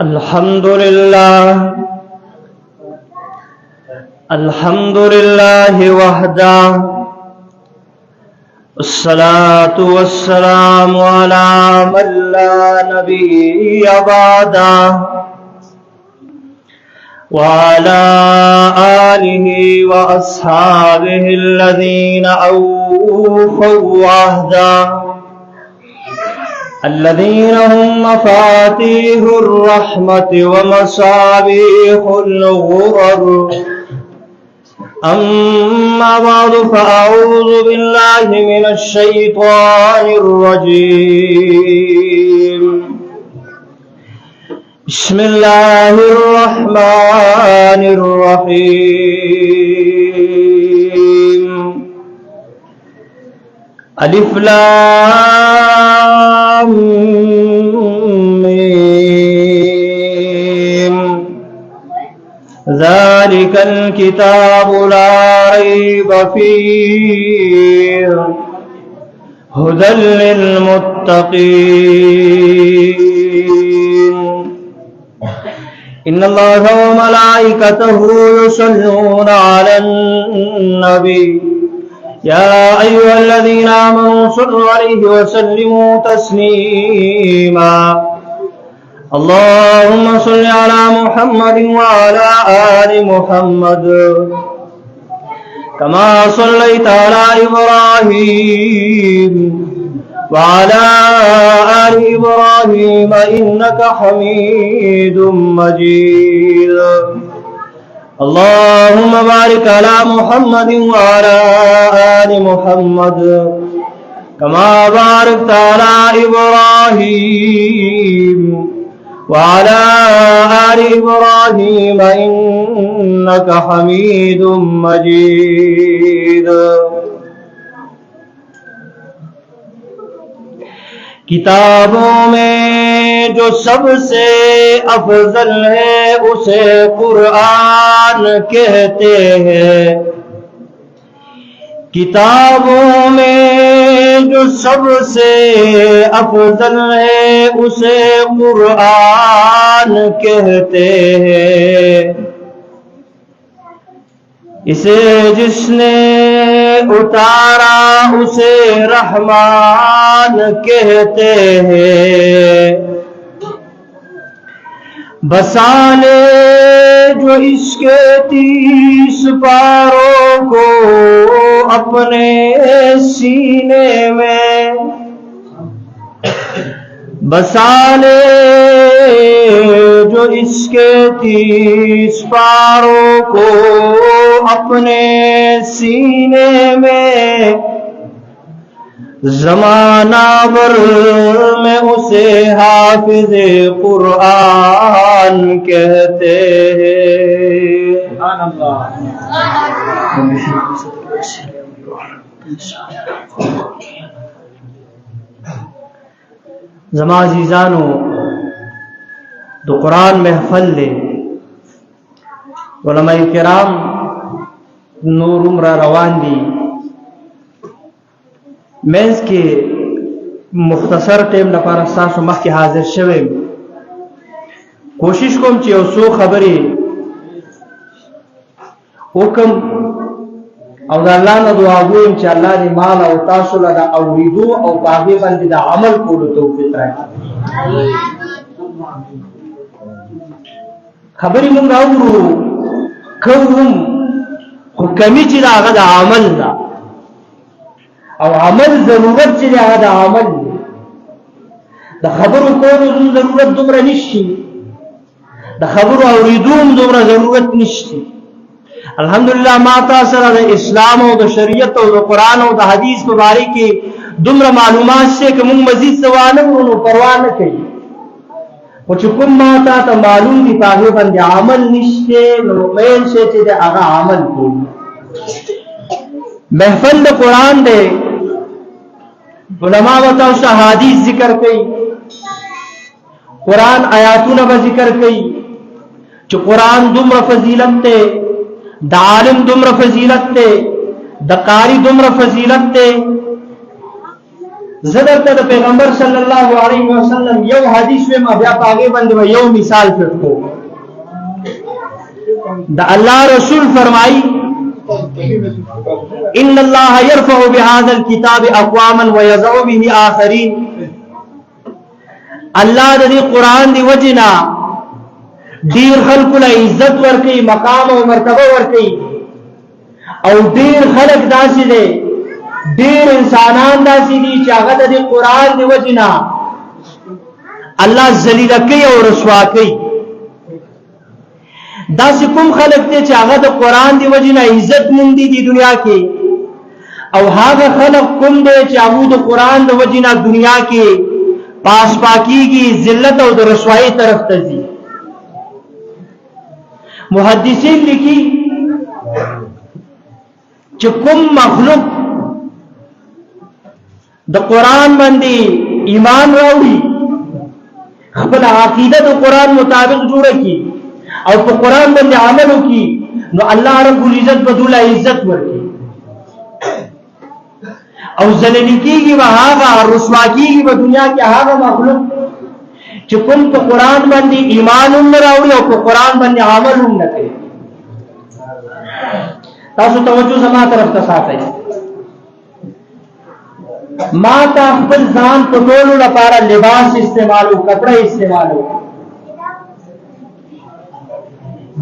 अल्हम्दुलिल्लाह वहदा अस्सलातु वस्सलामु अला मन ला नबिय्य बअदा व अला आलिहि व अस्हाबिहि अल्लज़ीना औफ़ौ अहदा الذين هم مفاتيح الرحمة ومصابيح الغرر أما بعد فأعوذ بالله من الشيطان الرجيم بسم الله الرحمن الرحيم ألف لام ميم ذلك الكتاب لا ريب فيه هدى للمتقين إن الله وملائكته يصلون على النبي يا أيها الذين آمنوا صلوا عليه وسلموا تسليما اللهم صل على محمد وعلى آل محمد كما صليت على إبراهيم وعلى آل إبراهيم إنك حميد مجيد اللهم بارك على محمد وعلى آل محمد كما باركت على إبراهيم وعلى آل إبراهيم إنك حميد مجيد किताबों में जो सबसे अफजल है उसे कुरान कहते हैं। किताबों में जो सबसे अफजल है उसे कुरान कहते हैं। इसे जिसने उतारा उसे रहमान कहते हैं। बसाले जो इसके 30 पारों को अपने सीने में, बसाले जो इसके 30 पारों को अपने सीने में, ज़माना भर में उसे हाफ़िज़े कुरान कहते हैं। ज़मा अज़ीज़ानो तो कुरान महफ़ल ले उलमाए किराम नूर उम्र रवान दी। मेंस के मुख्तसर टेम लपारा सासु मख के हाजिर शवे कोशिश कोम ची और सो खबरी हुक्म और अल्लाह ने दुआ गुम ची अल्लाह ने माल और तासुला दा औरिदू और बागे बंदी दा अमल को तौफीक राखी। खबरी मुंग औरू कौम हुक्मी ची दा दा अमल दा और अमल जरूरत ची दा अमल दा खबर को जरूरत दुमरा निश्ची दा खबर औरिदूम दुमरा जरूरत निश्ची। अल्हम्दुलिल्लाह माता सरा दा इस्लाम और दा शरीयत और दा कुरान और दा हदीस मुबारक की दुमरा मालूमात से कि मुंग मजीद सवाल उन्होंने परवाह न कही कुछ कुम माता ता मालूम दी पागे बंदे अमल निश्चे मेन से चे दे आगा अमल को महफल दा कुरान दे उलमा बताओ सा हदीस जिक्र कई कुरान आयातों ने जिक्र कई जो कुरान दुमरा फजीलत ते दा आलिम दुमरा फजीलत ते दा कारी दुमरा फजीलत ते زدرته د پیغمبر صلی الله علیه وسلم یو حدیث ما بیا پاګه باندې یو مثال پټو د الله رسول فرمایي ان الله يرفع بهذا الكتاب اقواما ويضع به اخرين الله د دې قران دی وجنا ډیر خلق له عزت ورکي مقام او مرتبه ورکي او ډیر خلق داسې دي ډیر انسانان داسې دي چې هغه د قران دی وجنا الله ذلیل کوي او رسوا کوي داسې کوم خلق دي چې هغه د قران دی وجنا عزت مند دي دنیا کې او هغه خلق کوم دي چې هغه د قران د وجنا دنیا کې پاس پاکیږي ذلت او د رسوایی طرف ته ځي محدثین لیکي چې کوم مخلوق د قران باندې ایمان راوړي خپل عقیده د قران مطابق جوړه کی او په قران باندې عمل وکي نو الله رب العزت بدوله عزت ورکي او ذلیل کیږي وهغه رسوا کیږي په دنیا کې هغه مخلوق چې کوم په قران باندې ایمان هم راوړي او په قران باندې عمل هم نه کوي تاسو توجه زما طرف ته ساتئ ما تا خپل ځان په ټولو لپاره لباس استعمالو کپڑے استعمالو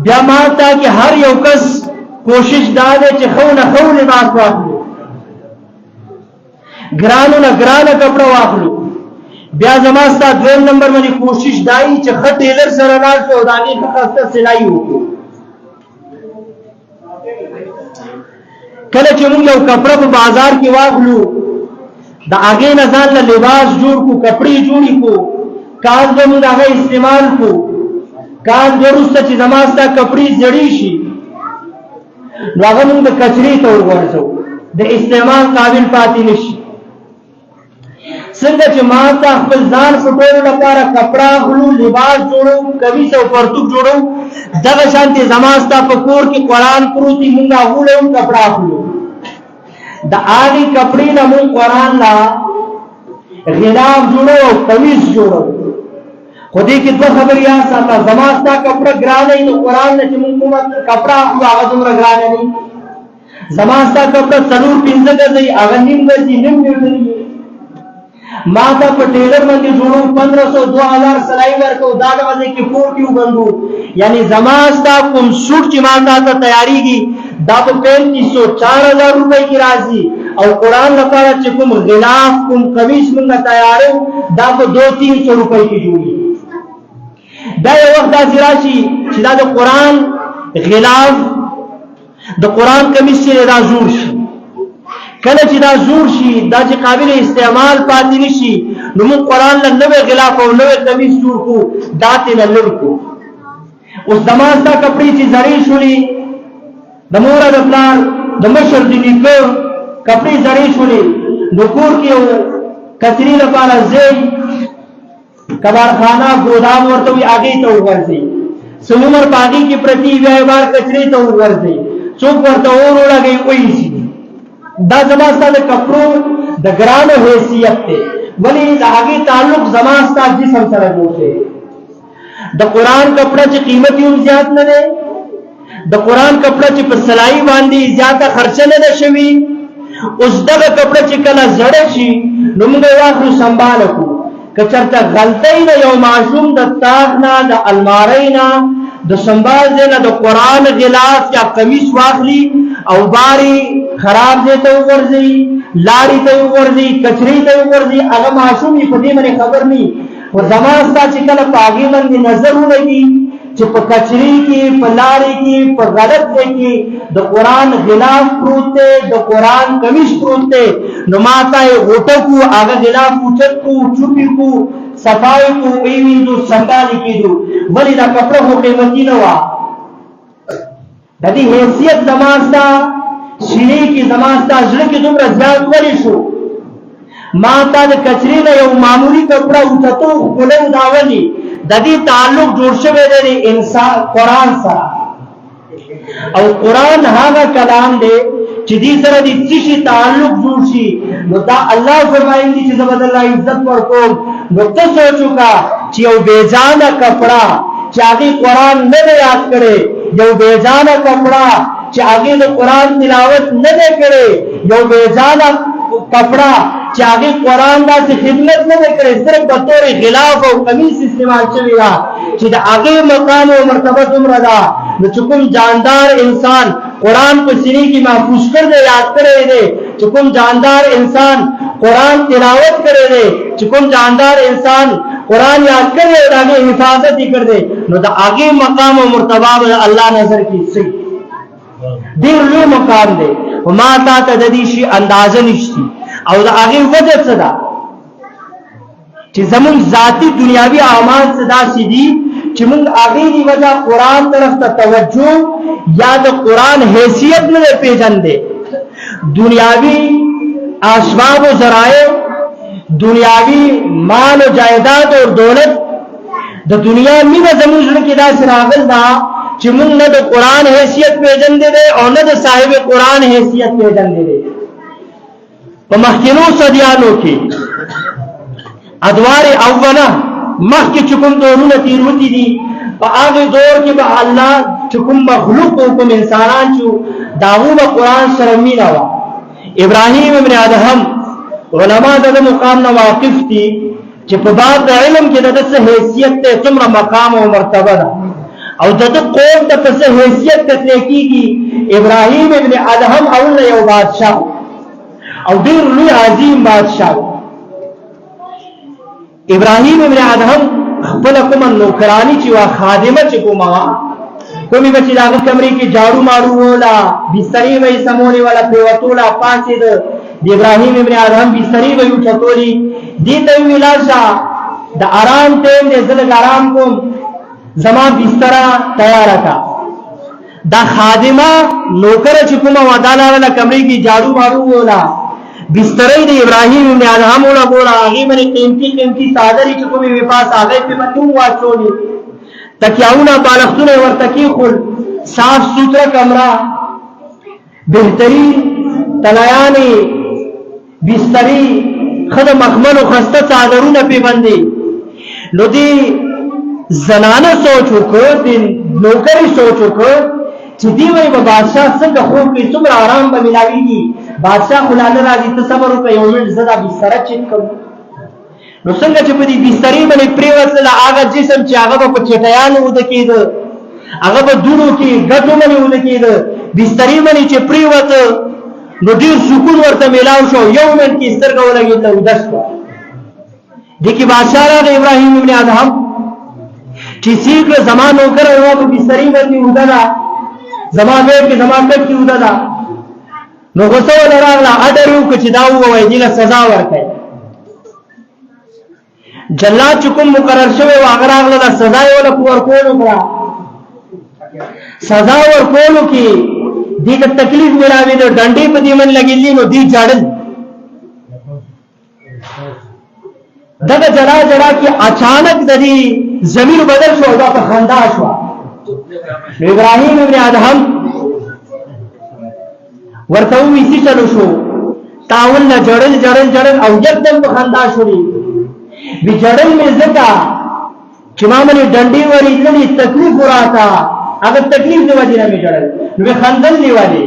بیا ما تا کې هر یو کس کوشش دا ده چې خو نه خو لباس واخلو ګرانو نه ګرانه کپڑا واخلو بیا زما ستاسو دویم نمبر باندې کوشش دای چې خط ټیلر سره لاړ شو دانی خاصه سلای وکړو کله چې موږ یو کپڑا په بازار کې واخلو دا هغه نه ځان له لباس جوړ کو کپڑے جوړی کو کاز به موږ هغه استعمال کو کاز ورسته چې زما ستاسو کپڑے زړی شي نو هغه موږ د کچري ته ورغورځو د استعمال قابل پاتې نشي څنګه چې ما ته خپل ځان پټولو لپاره کپڑا غلو لباس جوړو کمیس او پرتوک جوړو دغه شانتي زماستا په کور کې قران پروتي مونږه غولو کپڑا غلو د آدي کپڑے نه مون قران لا غلاف جوړو او کمیس جوړو خو دې کې دوه خبرې یا ساته زماستا کپڑا ګرانه نو قران نه چې مونږ کپڑا هغه دومره ګرانه نه زماستا کپڑا څلور پنځه غځي هغه نیم غځي نیم غځي ما ته په ټیلر باندې جوړو 1500 2000 سلای ورکو دا د وځي کې پورټیو بندو یعنی زماستا کوم سوټ چې ما ته تیاریږي دا په 3500 4000 روپے کی راځي او قران لپاره چې کوم غلاف کوم قمیص موږ تیارو دا په 2-300 روپے کی جوړي دا یو وخت د راشي چې دا د قران غلاف د قران قمیص چې دا جوړ شي کله چې دا زور شي دا چې قابل استعمال پاتې نشي نو موږ قران له نوې غلاف او نوې قمیص جوړ کو داتې نه لړکو اوس زماستا کپڑے چې زړې شولې د مور د پلان د مشر د نیکو کپڑے زړې شولې د کور کې یو کچري لپاره ځای کبارخانه ګودام ورته وي هغه ته ورځي سمور باندې کې پرتی وی بار کچري ته ورځي څوک ورته ورولږي وایي دا زماستا د کپړو د ګرانو حیثیت ته ولی د هغه تعلق زماستا جسم سره جوړ شي د قران کپڑا چې قیمت یې زیات نه ده د قران کپڑا چې په سلای باندې زیاته خرچه نه ده شوی اوس دغه کپڑا چې کله زړه شي نو موږ واخلو سنبال کو کچرته غلطی نه یو معصوم د تاغ نه د الماری نه د سنبال نه د قران غلاف یا قمیص واخلی او باری خراب دې ته ورځي لاړی ته ورځي کچري ته ورځي هغه معصوم په دې باندې خبر ني او زماستا چې کله پاګې باندې نظر ولګي چې په کچري کې په لاړی کې په غلط ځای کې د قران غلاف پروت دی د قران قمیص پروت دی نو ماته غوټه کو هغه غلاف اوچت کو چوپی کو صفای کو ایویندو سنبالي کېدو ولی دا کپڑا هو قیمتي نه وا د دې حیثیت زماستا شینې کې زماستا ځل کې دومره ځان ولی شو ما ته د کچري نه یو معمولی کپڑا اوچتو خپلو داوني د دې تعلق جوړ شوی دی انسان قران سره او قران هغه کلام دی چې چې دې سره د څه تعلق جوړ شي نو دا الله فرمایي چې زبر الله عزت ورکوم نو ته سوچو کا چې یو بیجانه کپڑا چې هغه قرآن نه یاد کړي یو بیجانه کپڑا چې هغه د قرآن تلاوت نه کړي یو بیجانه کپڑا چې هغه قرآن داسې خدمت نه کړي صرف په تور غلاف او قمیص استعمال شوی دا چې د هغه مقام او مرتبه عمر دا نو چې کوم جاندار انسان قرآن کو سینې کې محفوظ کړ دې یاد کړي دې چې کوم جاندار انسان قرآن تلاوت کړي دې چې کوم جاندار انسان قرآن یاد کړي دا هغه حفاظت کړي دې نو د هغه مقام او مرتبه الله نظر کې سي ډېر لوی مقام دی وما تا ته د دې شي اندازه نشتی او دا هغه وجه څه ده چې زمون ذاتی دنیاوی اعمال صدا سیدی چې موږ هغه دی وجه قرآن طرف ته توجه یا د قرآن حیثیت نه پیژندې دنیاوی اسباب و ذرائع دنیاوی مال و جائیداد اور دولت د دنیا مینه زمون ژوند کې دا سراغل دا چې موږ نه د قرآن حیثیت پیژندې دي او نه د صاحب قرآن حیثیت پیژندې دي په مخکینو صدیانو کې ادوار اوله مخکې چې کوم دورونه تیروتی دي په هغه دور کې به الله چې کوم مخلوق او کوم انسانان چې داوود قرآن سره مینه وا ابراهیم ابن ادهم علما د مقام نه واقف دي چې په باب د علم کې د حیثیت ته څومره مقام او مرتبه ده او د قوم د څه حیثیت کتل کېږي ابراهیم ابن ادهم اول یو بادشاہ او ډیر لوی عظیم بادشاہ ابراهیم ابن ادهم خپل کوم نوکرانی چې وا خادمه چې کومه کومي بچی داغه کمرې کې جاړو مارو ولا بسترې وې سموري ولا پیوتولا پاسې د ابراهیم ابن ادهم بسترې وې چتوري دې ته ویلاشا د آرام ټیم دې زله آرام کوم زما بستر تیار کا دا خادمه نوکر چې کومه وداله ولا کمرې کې جاړو مارو ولا بسترې د ابراهیم ابن ادهم ولا ګورا هغه باندې قیمتي صادرې چې کومه وپاس هغه په منو واچولې تکیاونه بالښتونه ورته کېخول صاف ستھرا کمره بهترین تلایانې بسترې خدای مخمل او خسته صادرونه په باندې نو دې زنانه سوچ وکړ دې نوکری سوچ وکړ چې دی وای په بادشاہ څنګه خو کې څومره آرام به ملاويږي بادشاہ خلاله راځي ته صبر وکړ یو منټ زدا بستر چیک کړ نو څنګه چې په دې بسترې باندې پریوتل هغه جسم چې هغه په چټیانو ود کېد هغه په دونو کې ګټو باندې ود کېد بسترې باندې چې پریوت نو ډیر سکون ورته ملاو شو یو منټ کې سترګه ولګي ته ودس دغه بادشاہ راغی ابراهیم ابن ادهم چې سیګه زمانو کړو په بسترې باندې ودلا زمانه کې زمانه کې ودلا نو غوسه ولراغله اډرو چې دا وایي دله سزا ورکړي جلاد چکم مقرر شوی و اگر اغلا دا سزا ولا ورکولو کړه سزا ورکولو کې دې د تکلیف ملاوي د ډنډې په دې من لګېلی نو دې جړل دغه جړا جړا کې اچانک د دې زمير بدل شو دا په خندا شو ابراهيم ابن ادهم ورته وې چې چلو شو تاول نه جړل جړل جړل او یکدم په خندا شوري وی جړل می زکا چې ما باندې ډنډي وری دې تکلیف وراتا هغه تکلیف دی وجه نه می جړل نو خندل دی والی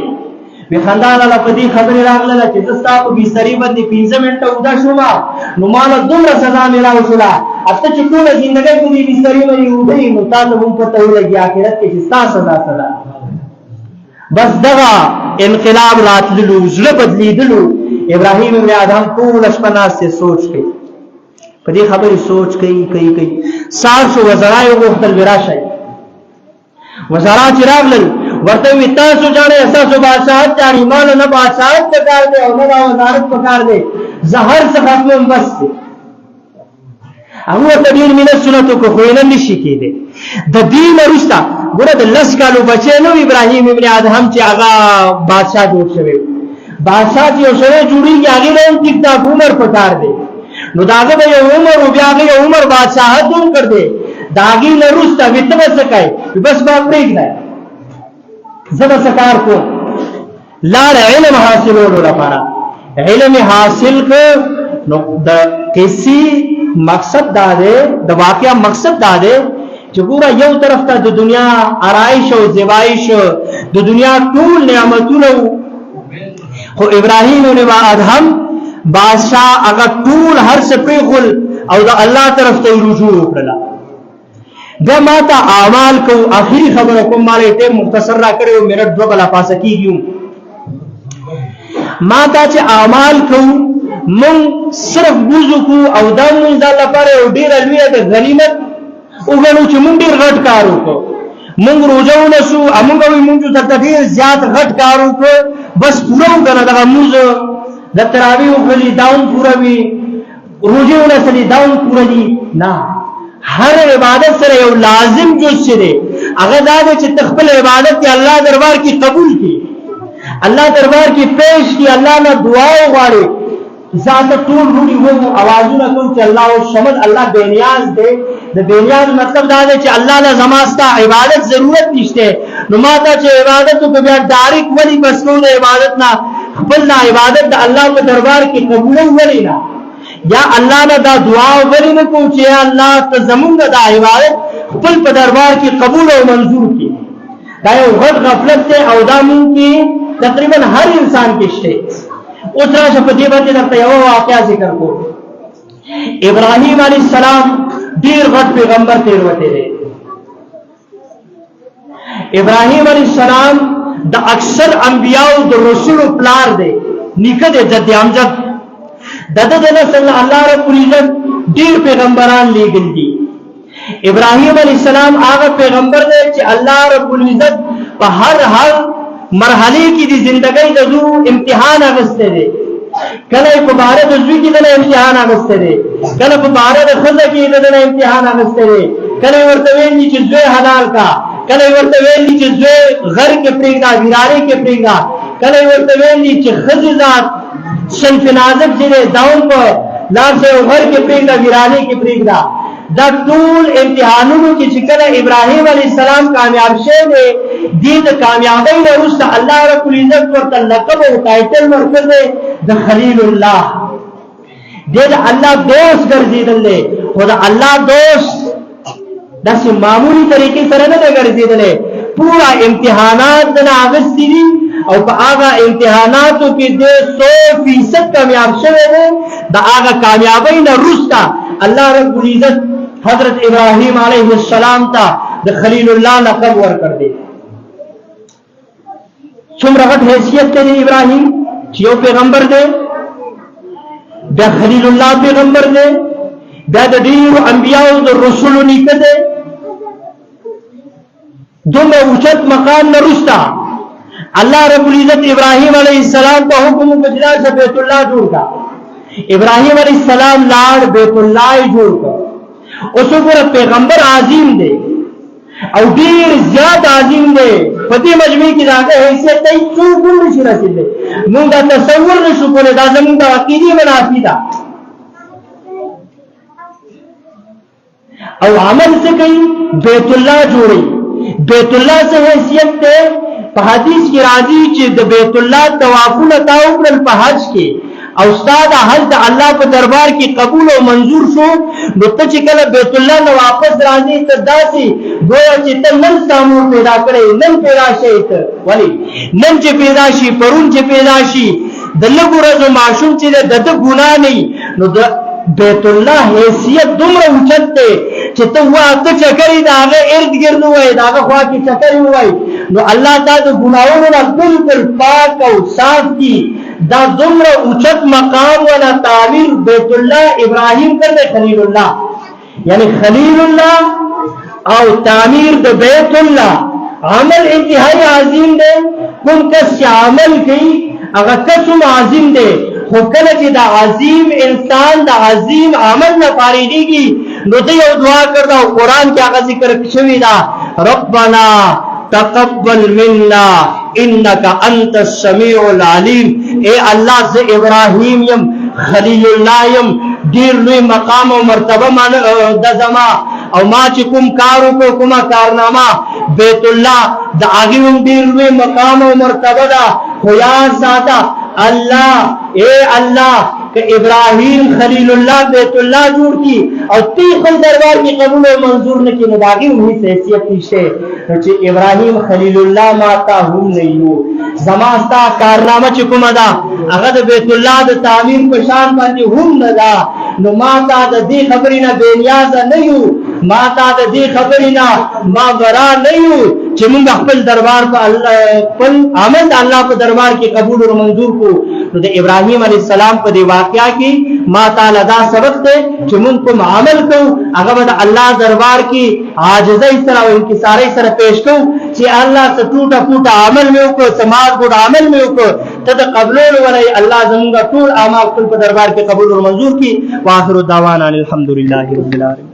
وی خندان الله په دې خبره راغله چې زستا په بسترې باندې 15 منټه ودا شوما نو مال دومره سزا میراو شولا اته چې ټول ژوندۍ په دې بسترې باندې وډې نو تاسو هم پته ولګي اخرت کې ستا سزا سزا بس دغه انقلاب راتللو زړه بدلیدلو ابراهیم ابن ادهم ټول شپه سے سوچ کې په دې خبرې سوچ کوي سار شو وزرای وغوښتل وراشي وزرا چې راغلل ورته وی تاسو ځانه احساسو بادشاہت ځاني مال نه بادشاہت پکار دی او نه وزارت پکار دی زهر څخه ختم بس دی هغه ته دې مینه سنتو کو خو نه نشي کېده د دین رښتا ګوره د لس کالو بچی نو ابراهیم ابن ادهم چې هغه بادشاہ جوړ شوی بادشاہ چې اوسره جوړیږي هغه له ټیک تا عمر پکار دی نو داغه به عمر او بیا به عمر بادشاہت هم کړ دے داغي لروستا وته وسکای بس ما پریګ نه زما سکار کو لاړ علم حاصلولو لپاره علم حاصل کړ نو د کسی مقصد دا دی د واقعا مقصد دا دی چې ګوره یو طرف ته د دنیا آرائش او زیبایش د دنیا ټول نعمتونه خو ابراهیم او ادهم بادشاہ هغه ټول هر څه پریخل او د الله طرف ته رجوع وکړه بیا ما ته اعمال کو اخیری خبره کوم مالې ته مختصر را کړو منټ دو بلا پاسه کیږم ما ته چې اعمال کو مون صرف وضو کو او دا مون د لپاره او ډیر لوی د غنیمت وګڼو چې مون ډیر غټ کار وکړو مونږ روزه ونسو امونږ وي مونږ ته ډیر زیات غټ کار وکړو بس پوره وګڼه دا مونږ د تراویح وکړي داون پوره وي روزه ونسلي داون پوره دي نه هر عبادت سره یو لازم جز دی هغه دا چې تخپل عبادت دی الله دربار کې قبول کړي الله دربار کې پیش کړي الله نه دعا وغواړي ذات ټول روړي وو اوازونه کوم چې الله او شمد الله بے نیاز دی د بے نیاز مطلب دا دی چې الله له زماستا عبادت ضرورت نشته نو ماته چې عبادت کو بیا ډایرک ولی بس نو عبادت نه خپل عبادت د الله په دربار کې قبول ولی نه یا الله نه دا دعا ولی نه کو چې الله ته زمونږ د عبادت خپل په دربار کې قبول او منظور کړي دا یو غټ غفلت دی او دا مونږ کې تقریبا هر انسان کې شته اوس راشه په دې باندې درته یو واقعا ذکر کوم ابراهیم علیه السلام ډیر غټ پیغمبر تیروته دی ابراهیم علیه السلام د اکثر انبیاء او رسول پلار دی نیکه دی جد امجد دغه د نسل الله رب العزت ډیر پیغمبران لېږل دي ابراهیم علیه السلام هغه پیغمبر دی چې الله رب العزت په هر مرحله کې د ژوندۍ د زو امتحان اغسته دي کله په بار د زوی کې د امتحان اغسته دي کله په بار د خزه کې د امتحان اغسته دي کله ورته ویلي چې زوی حلال کا کله ورته ویلي چې زوی غر کې پریږدا ویراره کې پریږدا کله ورته ویلي چې خزه ذات شنف نازک دي داون په لار سے غر کې پریږدا ویراره کې پریږدا دا ټول امتحانونو کې چې کله ابراهیم علیه السلام کامیاب شوه دي د کامیابی نه وروسته الله رب العزت ورته لقب او ټایټل ورکړي د خلیل الله د الله دوست ګرځیدل له خدا الله دوست داسې معمولی طریقې سره نه ګرځیدل پورا امتحانات نه اغستې دي او په هغه امتحاناتو کې د 100% کامیاب شوه د هغه کامیابی نه وروسته الله رب العزت حضرت ابراهیم علیه السلام ته د خلیل الله لقب ورکړ دی څومره غټ حیثیت دی ابراهیم چې یو پیغمبر دی د خلیل الله پیغمبر دی د ډیرو انبیاء او رسولو نیکه دی دومره اوچت مقام نه رستا الله رب العزت ابراهیم علیه السلام په حکم بجلا سے بیت الله جوړ کا ابراهیم علیه السلام لاړ بیت الله جوړ کا اوس وګوره پیغمبر عظیم دی او ډیر زیات عظیم دی په دې مجموعه کې دا حیثیت دی څوک نشي رسیدلی موږ دا تصور نشو کولای دا زموږ د عقیدې منافي ده او عمل څه کوي بیت الله جوړي بیت الله څه حیثیت ده په حدیث کې راځي چې د بیت الله طوافونه تاو کړل په حج کې او استاد حج د الله په دربار کې قبول او منظور شو نو ته چې کله بیت الله نو واپس راځي ته داسي گویا چې ته نن سامو پیدا کړې نن پیدا شې ته ولی نن چې پیدا شي پرون چې پیدا شي د لګورو معصوم چې د ګنا نه نو د بیت الله حیثیت دومره اوچت دی چې ته واته چکرې داغه ارد گرد وای داغه خوا کې چکرې وای نو الله تعالی د ګناہوں نه بالکل پاک او صاف کی دا دومره اوچت مقام ولا تعمیر بیت الله ابراهیم کړل خلیل الله یعنی خلیل الله او تعمیر د بیت الله عمل انتہائی عظیم دی کوم کس عمل کوي هغه کسم عظیم دی خو کله چې دا عظیم انسان دا عظیم عمل نه فارغيږي نو ته یو دعا کړو قرآن کې هغه ذکر شوی دا ربنا تقبل منا انك انت السميع العليم اے الله سے ابراهيم يم خليل الله يم ډیر لوی مقام او مرتبه د زما او ما چې کوم کارو کو کومه کارنامه بیت الله دا هغه ډیر لوی مقام او مرتبه ده. خو یاد ساته الله اے الله کہ ابراہیم خلیل اللہ بیت اللہ جوڑ کی اور تیخل دربار کی قبول و منظور نے کی مداغی انہی سے حیثیت نیشے نوچے ابراہیم خلیل اللہ ماتا ہم نیو زماستا کارنامہ چکم ادا اگر بیت اللہ دا تعمیر پشان باندی ہم ندا نو ماتا دا دی خبرینا بے نیازا نیو ماتا دا دی خبرینا ما برا نیو چه منگا خپل دربار پا اللہ خپل عمل اللہ پا دربار کی قبول و منظور کو تو دا ابراہیم علیہ السلام پا دی واقعہ کی ما تعالی دا سبق تے چه من کو عمل کو اگر دا اللہ دربار کی عاجزہ اس طرح و انکسارہ اس طرح پیش کو چه اللہ سے ٹوٹا پوٹا عمل میں کو سماج کو عمل میں کو تد قبلون ولی اللہ زمانگا طول اعمال کل پا دربار کی قبول و منظور کی وآخر الدعوانا الحمدللہ رب العالمین